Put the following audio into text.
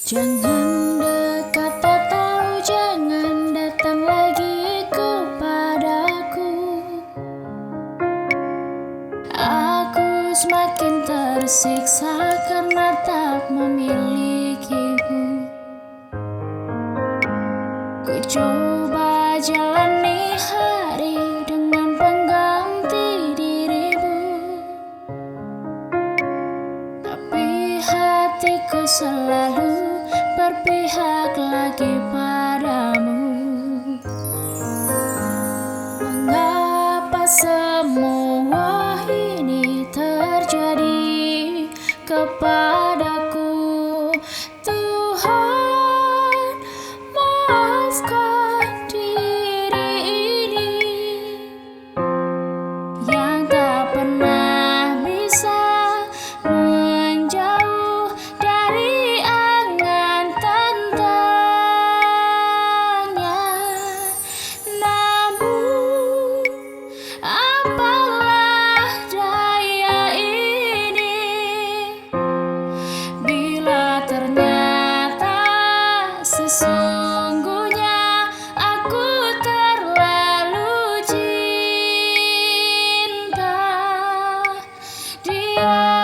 Jangan dekat atau jangan datang lagi kepadaku. Aku semakin tersiksa karena tak memilikimu. Ku coba jalani hari dengan pengganti dirimu, tapi hatiku selalu berpihak lagi padamu. Mengapa semua ini terjadi kepadaku? Tuhan, maafkan diri ini yang tak pernah bisa menjauh dari angan tentangnya. Namun apalah daya ini bila ternyata sesungguhnya aku terlalu cinta dia.